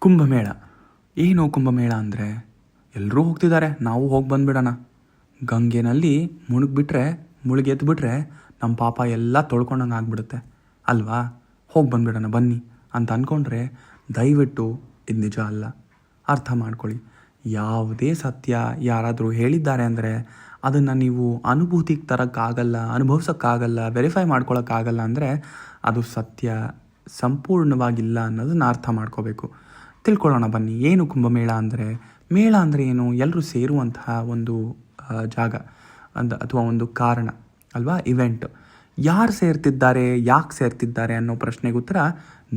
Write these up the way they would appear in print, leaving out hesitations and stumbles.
ಕುಂಭಮೇಳ. ಏನು ಕುಂಭಮೇಳ ಅಂದರೆ, ಎಲ್ಲರೂ ಹೋಗ್ತಿದ್ದಾರೆ, ನಾವು ಹೋಗಿ ಬಂದುಬಿಡೋಣ. ಗಂಗೆನಲ್ಲಿ ಮುಳುಗೆದ್ಬಿಟ್ರೆ ನಮ್ಮ ಪಾಪ ಎಲ್ಲ ತೊಳ್ಕೊಂಡಂಗೆ ಆಗ್ಬಿಡುತ್ತೆ ಅಲ್ವಾ. ಹೋಗಿ ಬಂದುಬಿಡೋಣ ಬನ್ನಿ ಅಂತ ಅಂದ್ಕೊಂಡ್ರೆ ದಯವಿಟ್ಟು ಇದು ನಿಜ ಅಲ್ಲ. ಅರ್ಥ ಮಾಡ್ಕೊಳ್ಳಿ. ಯಾವುದೇ ಸತ್ಯ ಯಾರಾದರೂ ಹೇಳಿದ್ದಾರೆ ಅಂದರೆ ಅದನ್ನು ನೀವು ಅನುಭೂತಿಗೆ ತರೋಕ್ಕಾಗಲ್ಲ, ಅನುಭವಿಸೋಕ್ಕಾಗಲ್ಲ, ವೆರಿಫೈ ಮಾಡ್ಕೊಳ್ಳೋಕ್ಕಾಗಲ್ಲ ಅಂದರೆ ಅದು ಸತ್ಯ ಸಂಪೂರ್ಣವಾಗಿಲ್ಲ ಅನ್ನೋದನ್ನು ಅರ್ಥ ಮಾಡ್ಕೋಬೇಕು. ತಿಳ್ಕೊಳ್ಳೋಣ ಬನ್ನಿ. ಏನು ಕುಂಭಮೇಳ ಅಂದರೆ? ಮೇಳ ಅಂದರೆ ಏನು? ಎಲ್ಲರೂ ಸೇರುವಂತಹ ಒಂದು ಜಾಗ ಅಥವಾ ಒಂದು ಕಾರಣ ಅಲ್ವಾ, ಇವೆಂಟ್. ಯಾರು ಸೇರ್ತಿದ್ದಾರೆ, ಯಾಕೆ ಸೇರ್ತಿದ್ದಾರೆ ಅನ್ನೋ ಪ್ರಶ್ನೆಗೆ ಉತ್ತರ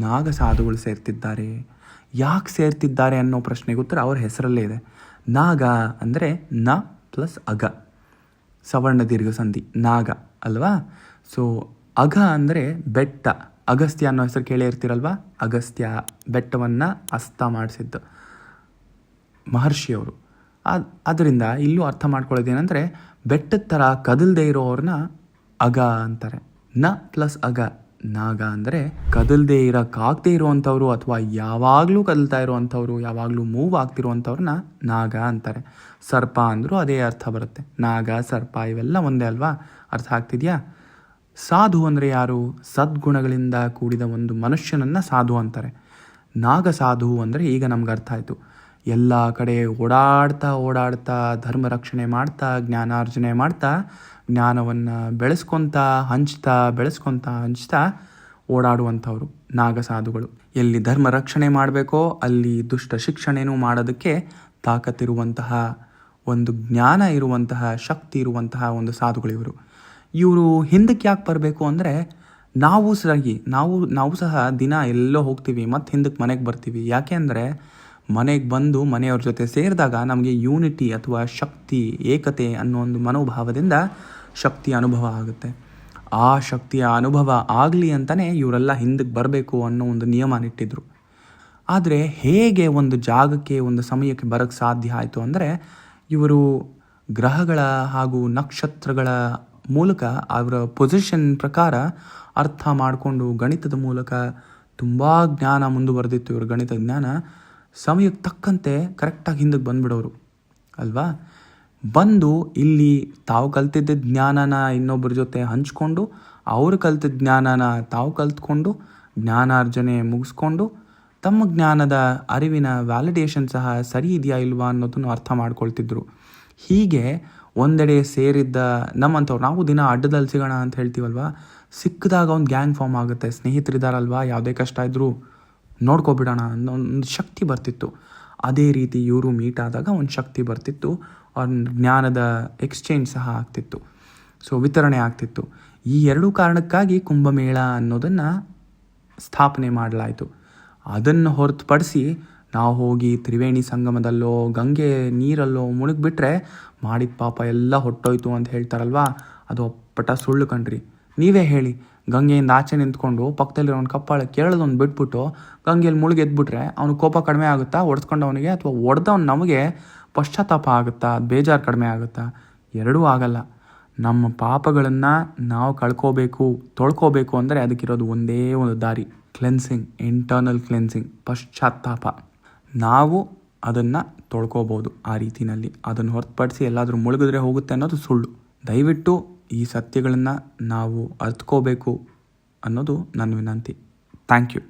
ನಾಗಸಾಧುಗಳು ಸೇರ್ತಿದ್ದಾರೆ. ಯಾಕೆ ಸೇರ್ತಿದ್ದಾರೆ ಅನ್ನೋ ಪ್ರಶ್ನೆಗೆ ಉತ್ತರ ಅವ್ರ ಹೆಸರಲ್ಲೇ ಇದೆ. ನಾಗ ಅಂದರೆ ನ ಪ್ಲಸ್ ಅಗ, ಸವರ್ಣ ದೀರ್ಘ ಸಂಧಿ, ನಾಗ ಅಲ್ವಾ. ಸೊ ಅಗ ಅಂದರೆ ಬೆಟ್ಟ. ಅಗಸ್ತ್ಯ ಅನ್ನೋ ಹೆಸರು ಕೇಳೇ ಇರ್ತೀರಲ್ವ. ಅಗಸ್ತ್ಯ ಬೆಟ್ಟವನ್ನು ಅಸ್ತ ಮಾಡಿಸಿದ್ದು ಮಹರ್ಷಿಯವರು. ಅದರಿಂದ ಇಲ್ಲೂ ಅರ್ಥ ಮಾಡ್ಕೊಳ್ಳೋದೇನೆಂದರೆ, ಬೆಟ್ಟದ ಥರ ಕದಲ್ದೇ ಇರೋವ್ರನ್ನ ಅಗ ಅಂತಾರೆ. ನ ಪ್ಲಸ್ ಅಗ, ನಾಗ ಅಂದರೆ ಕದಲ್ದೇ ಇರೋಕ್ಕಾಗದೇ ಇರುವಂಥವ್ರು ಅಥವಾ ಯಾವಾಗಲೂ ಕದಲ್ತಾ ಇರುವಂಥವ್ರು, ಯಾವಾಗಲೂ ಮೂವ್ ಆಗ್ತಿರುವಂಥವ್ರನ್ನ ನಾಗ ಅಂತಾರೆ. ಸರ್ಪ ಅಂದರೂ ಅದೇ ಅರ್ಥ ಬರುತ್ತೆ. ನಾಗ, ಸರ್ಪ ಇವೆಲ್ಲ ಒಂದೇ ಅಲ್ವಾ. ಅರ್ಥ ಆಗ್ತಿದೆಯಾ? ಸಾಧು ಅಂದರೆ ಯಾರು? ಸದ್ಗುಣಗಳಿಂದ ಕೂಡಿದ ಒಂದು ಮನುಷ್ಯನನ್ನು ಸಾಧು ಅಂತಾರೆ. ನಾಗ ಸಾಧು ಅಂದರೆ ಈಗ ನಮ್ಗೆ ಅರ್ಥ ಆಯಿತು. ಎಲ್ಲ ಕಡೆ ಓಡಾಡ್ತಾ ಧರ್ಮ ರಕ್ಷಣೆ ಮಾಡ್ತಾ, ಜ್ಞಾನಾರ್ಜನೆ ಮಾಡ್ತಾ, ಜ್ಞಾನವನ್ನು ಹಂಚ್ತಾ ಓಡಾಡುವಂಥವ್ರು ನಾಗಸಾಧುಗಳು. ಎಲ್ಲಿ ಧರ್ಮ ರಕ್ಷಣೆ ಮಾಡಬೇಕೋ ಅಲ್ಲಿ ದುಷ್ಟ ಶಿಕ್ಷಣೆನೂ ಮಾಡೋದಕ್ಕೆ ತಾಕತ್ತಿರುವಂತಹ, ಒಂದು ಜ್ಞಾನ ಇರುವಂತಹ, ಶಕ್ತಿ ಇರುವಂತಹ ಒಂದು ಸಾಧುಗಳಿವರು. ಇವರು ಹಿಂದಕ್ಕೆ ಯಾಕೆ ಬರಬೇಕು ಅಂದರೆ, ನಾವು ಸಹ ದಿನ ಎಲ್ಲೋ ಹೋಗ್ತೀವಿ ಮತ್ತು ಹಿಂದಕ್ಕೆ ಮನೆಗೆ ಬರ್ತೀವಿ. ಯಾಕೆ ಅಂದರೆ ಮನೆಗೆ ಬಂದು ಮನೆಯವ್ರ ಜೊತೆ ಸೇರಿದಾಗ ನಮಗೆ ಯೂನಿಟಿ ಅಥವಾ ಶಕ್ತಿ, ಏಕತೆ ಅನ್ನೋ ಒಂದು ಮನೋಭಾವದಿಂದ ಶಕ್ತಿಯ ಅನುಭವ ಆಗುತ್ತೆ. ಆ ಶಕ್ತಿಯ ಅನುಭವ ಆಗಲಿ ಅಂತಲೇ ಇವರೆಲ್ಲ ಹಿಂದಕ್ಕೆ ಬರಬೇಕು ಅನ್ನೋ ಒಂದು ನಿಯಮನಿಟ್ಟಿದ್ರು. ಆದರೆ ಹೇಗೆ ಒಂದು ಜಾಗಕ್ಕೆ, ಒಂದು ಸಮಯಕ್ಕೆ ಬರೋಕ್ಕೆ ಸಾಧ್ಯ ಆಯಿತು ಅಂದರೆ, ಇವರು ಗ್ರಹಗಳ ಹಾಗೂ ನಕ್ಷತ್ರಗಳ ಮೂಲಕ ಅವರ ಪೊಸಿಷನ್ ಪ್ರಕಾರ ಅರ್ಥ ಮಾಡಿಕೊಂಡು, ಗಣಿತದ ಮೂಲಕ ತುಂಬ ಜ್ಞಾನ ಮುಂದುವರೆದಿತ್ತು ಇವರು. ಗಣಿತದ ಜ್ಞಾನ ಸಮಯಕ್ಕೆ ತಕ್ಕಂತೆ ಕರೆಕ್ಟಾಗಿ ಹಿಂದಕ್ಕೆ ಬಂದುಬಿಡೋರು ಅಲ್ವಾ. ಬಂದು ಇಲ್ಲಿ ತಾವು ಕಲ್ತಿದ್ದ ಜ್ಞಾನನ ಇನ್ನೊಬ್ಬರ ಜೊತೆ ಹಂಚ್ಕೊಂಡು, ಅವರು ಕಲ್ತಿದ್ದ ಜ್ಞಾನನ ತಾವು ಕಲ್ತ್ಕೊಂಡು, ಜ್ಞಾನಾರ್ಜನೆ ಮುಗಿಸ್ಕೊಂಡು, ತಮ್ಮ ಜ್ಞಾನದ ಅರಿವಿನ ವ್ಯಾಲಿಡೇಷನ್ ಸಹ ಸರಿ ಇದೆಯಾ ಇಲ್ವಾ ಅನ್ನೋದನ್ನು ಅರ್ಥ ಮಾಡ್ಕೊಳ್ತಿದ್ರು. ಹೀಗೆ ಒಂದೆಡೆ ಸೇರಿದ್ದ ನಮ್ಮಂಥವ್ರು, ನಾವು ದಿನ ಅಡ್ಡದಲ್ಲಿ ಸಿಗೋಣ ಅಂತ ಹೇಳ್ತೀವಲ್ವ, ಸಿಕ್ಕಿದಾಗ ಒಂದು ಗ್ಯಾಂಗ್ ಫಾರ್ಮ್ ಆಗುತ್ತೆ. ಸ್ನೇಹಿತರಿದ್ದಾರಲ್ವ, ಯಾವುದೇ ಕಷ್ಟ ಇದ್ದರೂ ನೋಡ್ಕೊಬಿಡೋಣ ಅನ್ನೋ ಒಂದು ಶಕ್ತಿ ಬರ್ತಿತ್ತು. ಅದೇ ರೀತಿ ಇವರು ಮೀಟ್ ಆದಾಗ ಒಂದು ಶಕ್ತಿ ಬರ್ತಿತ್ತು. ಅವ್ರ ಜ್ಞಾನದ ಎಕ್ಸ್ಚೇಂಜ್ ಸಹ ಆಗ್ತಿತ್ತು. ಸೊ ವಿತರಣೆ ಆಗ್ತಿತ್ತು. ಈ ಎರಡೂ ಕಾರಣಕ್ಕಾಗಿ ಕುಂಭಮೇಳ ಅನ್ನೋದನ್ನು ಸ್ಥಾಪನೆ ಮಾಡಲಾಯಿತು. ಅದನ್ನು ಹೊರತುಪಡಿಸಿ ನಾವು ಹೋಗಿ ತ್ರಿವೇಣಿ ಸಂಗಮದಲ್ಲೋ ಗಂಗೆ ನೀರಲ್ಲೋ ಮುಳುಗಿಬಿಟ್ರೆ ಮಾಡಿದ ಪಾಪ ಎಲ್ಲ ಹೊಟ್ಟೋಯ್ತು ಅಂತ ಹೇಳ್ತಾರಲ್ವ, ಅದು ಅಪ್ಪಟ ಸುಳ್ಳು ಕಣ್ರಿ. ನೀವೇ ಹೇಳಿ, ಗಂಗೆಯಿಂದ ಆಚೆ ನಿಂತ್ಕೊಂಡು ಪಕ್ಕದಲ್ಲಿರೋ ಒಂದು ಕಪ್ಪಾಳ ಕೇಳೋದೊಂದು ಬಿಟ್ಬಿಟ್ಟು ಗಂಗೆಯಲ್ಲಿ ಮುಳುಗೆದ್ಬಿಟ್ರೆ ಅವನು ಕೋಪ ಕಡಿಮೆ ಆಗುತ್ತಾ ಹೊಡೆಸ್ಕೊಂಡವನಿಗೆ, ಅಥವಾ ಹೊಡೆದವನು ನಮಗೆ ಪಶ್ಚಾತ್ತಾಪ ಆಗುತ್ತಾ, ಬೇಜಾರು ಕಡಿಮೆ ಆಗುತ್ತಾ? ಎರಡೂ ಆಗಲ್ಲ. ನಮ್ಮ ಪಾಪಗಳನ್ನು ನಾವು ತೊಳ್ಕೋಬೇಕು ಅಂದರೆ ಅದಕ್ಕಿರೋದು ಒಂದೇ ಒಂದು ದಾರಿ, ಕ್ಲೆನ್ಸಿಂಗ್, ಇಂಟರ್ನಲ್ ಕ್ಲೆನ್ಸಿಂಗ್, ಪಶ್ಚಾತ್ತಾಪ. ನಾವು ಅದನ್ನು ತೊಳ್ಕೋಬೋದು ಆ ರೀತಿಯಲ್ಲಿ. ಅದನ್ನು ಹೊರತುಪಡಿಸಿ ಎಲ್ಲಾದರೂ ಮುಳುಗಿದ್ರೆ ಹೋಗುತ್ತೆ ಅನ್ನೋದು ಸುಳ್ಳು. ದಯವಿಟ್ಟು ಈ ಸತ್ಯಗಳನ್ನು ನಾವು ಅರ್ಥಕೋಬೇಕು ಅನ್ನೋದು ನನ್ನ ವಿನಂತಿ. Thank you.